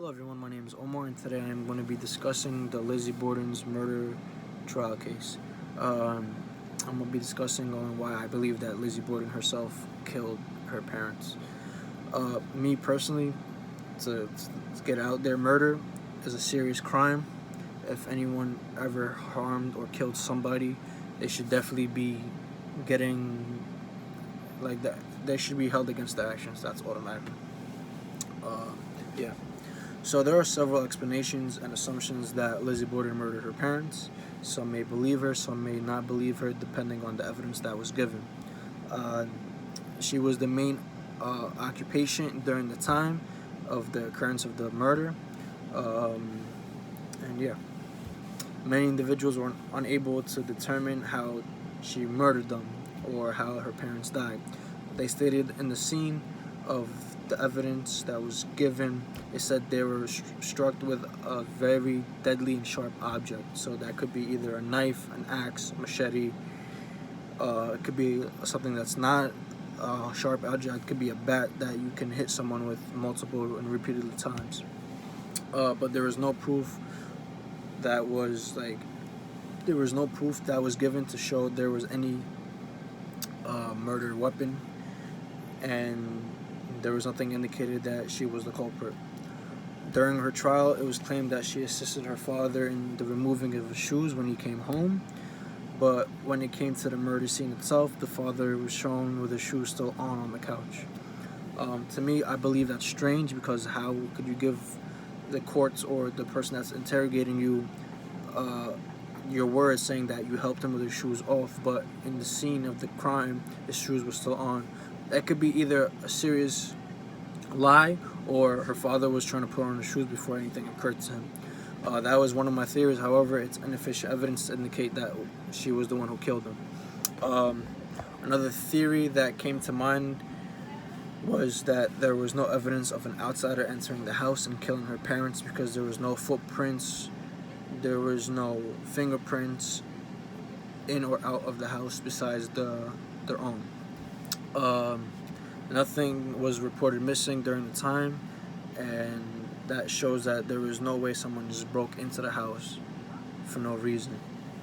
Hello everyone, my name is Omar and today I'm going to be discussing the Lizzie Borden's murder trial case. I'm going to be discussing on why I believe that Lizzie Borden herself killed her parents. Me personally, to get out there, murder is a serious crime. If anyone ever harmed or killed somebody, they should definitely be getting, like, that. They should be held against their actions. That's automatic. Yeah. So there are several explanations and assumptions that Lizzie Borden murdered her parents. Some may believe her, some may not believe her, depending on the evidence that was given. She was the main occupation during the time of the occurrence of the murder. And yeah, many individuals were unable to determine how she murdered them or how her parents died. They stated in the scene of the evidence that was given, it said they were struck with a very deadly and sharp object. So that could be either a knife, an axe, machete. It could be something that's not a sharp object. It could be a bat that you can hit someone with multiple and repeated times. But there was no proof that was given to show there was any murder weapon, and there was nothing indicated that she was the culprit. During her trial, it was claimed that she assisted her father in the removing of his shoes when he came home, but when it came to the murder scene itself, the father was shown with his shoes still on the couch. To me, I believe that's strange, because how could you give the courts or the person that's interrogating you your words saying that you helped him with his shoes off, but in the scene of the crime, his shoes were still on? That could be either a serious lie, or her father was trying to put on the shoes before anything occurred to him. That was one of my theories. However, it's insufficient evidence to indicate that she was the one who killed him. Another theory that came to mind was that there was no evidence of an outsider entering the house and killing her parents, because there was no footprints, there was no fingerprints in or out of the house besides their own. Nothing was reported missing during the time, and that shows that there was no way someone just broke into the house for no reason.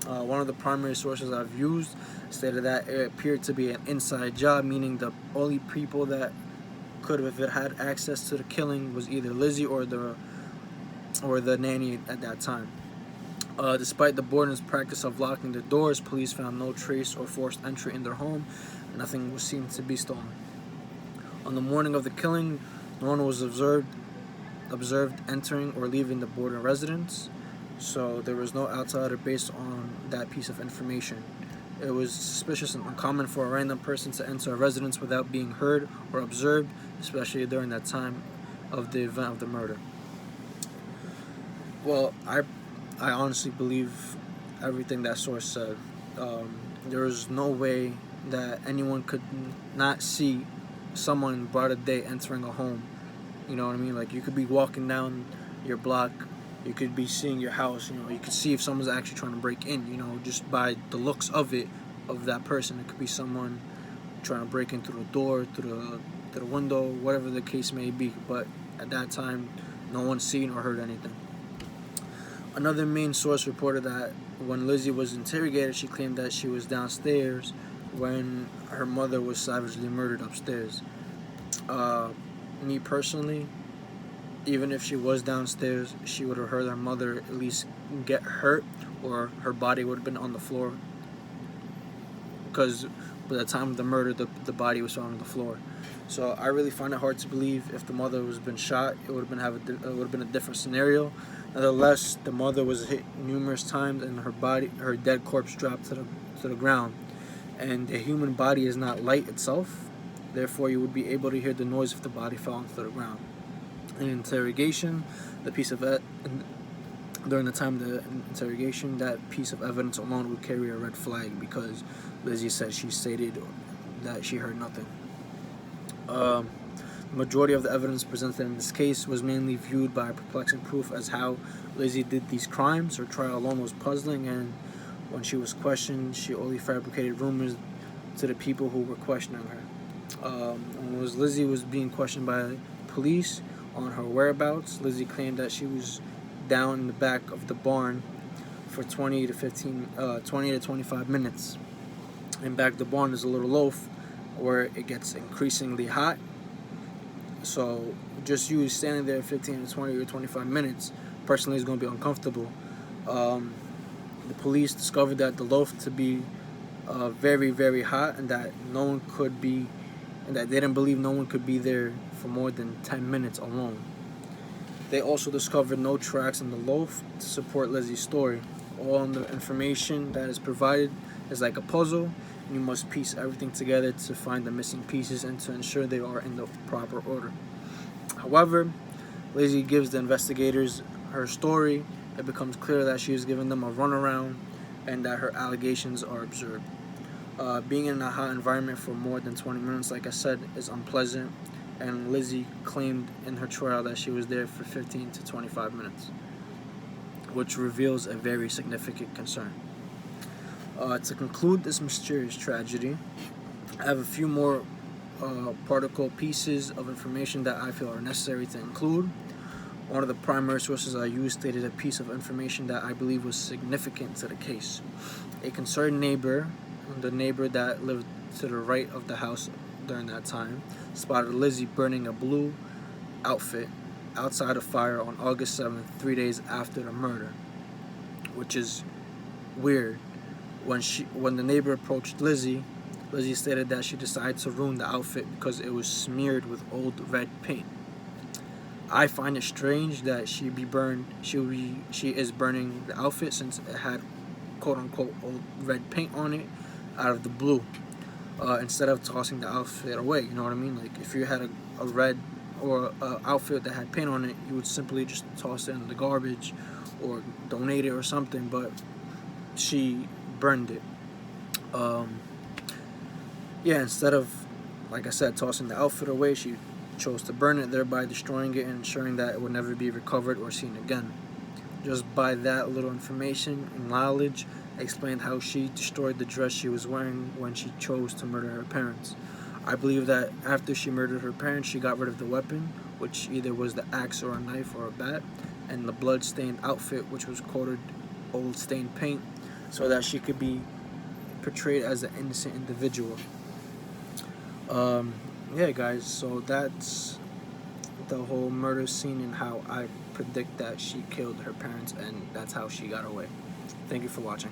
One of the primary sources I've used stated that it appeared to be an inside job, meaning the only people that could have had access to the killing was either Lizzie or the nanny at that time. Despite the Borden's practice of locking their doors, police found no trace or forced entry in their home. Nothing was seen to be stolen. On the morning of the killing, no one was observed entering or leaving the Borden residence, so there was no outsider based on that piece of information. It was suspicious and uncommon for a random person to enter a residence without being heard or observed, especially during that time of the event of the murder. Well, I honestly believe everything that source said. There was no way that anyone could not see someone in broad day entering a home. You know what I mean? Like, you could be walking down your block, you could be seeing your house, you could see if someone's actually trying to break in, just by the looks of that person. It could be someone trying to break in through the door, through the window, whatever the case may be. But at that time, no one seen or heard anything. Another main source reported that when Lizzie was interrogated, she claimed that she was downstairs when her mother was savagely murdered upstairs. Me personally, even if she was downstairs, she would have heard her mother at least get hurt, or her body would have been on the floor, because by the time of the murder, the body was found on the floor. So I really find it hard to believe if the mother was been shot, it would have been a different scenario. Nevertheless, the mother was hit numerous times, and her dead corpse dropped to the ground. And the human body is not light itself, therefore you would be able to hear the noise if the body fell onto the ground. In interrogation, during the time of the interrogation, that piece of evidence alone would carry a red flag, because Lizzie said she stated that she heard nothing. The majority of the evidence presented in this case was mainly viewed by perplexing proof as how Lizzie did these crimes. Her trial alone was puzzling, and when she was questioned, she only fabricated rumors to the people who were questioning her. When Lizzie was being questioned by police, on her whereabouts. Lizzie claimed that she was down in the back of the barn for 20 to 25 minutes. In back of the barn is a little loaf where it gets increasingly hot. So just you standing there 15 to 20 or 25 minutes, personally, is going to be uncomfortable. The police discovered that the loaf to be very, very hot, and that they didn't believe no one could be there for more than 10 minutes alone. They also discovered no tracks in the loaf to support Lizzie's story. All the information that is provided is like a puzzle, and you must piece everything together to find the missing pieces and to ensure they are in the proper order. However, Lizzie gives the investigators her story. It becomes clear that she is giving them a runaround and that her allegations are absurd. Being in a hot environment for more than 20 minutes, like I said, is unpleasant, and Lizzie claimed in her trial that she was there for 15 to 25 minutes, which reveals a very significant concern. To conclude this mysterious tragedy, I have a few more particle pieces of information that I feel are necessary to include. One of the primary sources I used stated a piece of information that I believe was significant to the case. A concerned neighbor, the neighbor that lived to the right of the house during that time, spotted Lizzie burning a blue outfit outside a fire on August 7th, 3 days after the murder, which is weird. When the neighbor approached Lizzie stated that she decided to ruin the outfit because it was smeared with old red paint. I find it strange that she is burning the outfit since it had quote-unquote old red paint on it out of the blue, instead of tossing the outfit away. You know what I mean? Like, if you had a red or a outfit that had paint on it, you would simply just toss it in the garbage or donate it or something, but she burned it. Instead of, like I said, tossing the outfit away, she chose to burn it, thereby destroying it and ensuring that it would never be recovered or seen again. Just by that little information and knowledge, I explained how she destroyed the dress she was wearing when she chose to murder her parents. I believe that after she murdered her parents, she got rid of the weapon, which either was the axe or a knife or a bat, and the blood-stained outfit, which was coated old stained paint, so that she could be portrayed as an innocent individual. Guys, so that's the whole murder scene and how I predict that she killed her parents, and that's how she got away. Thank you for watching.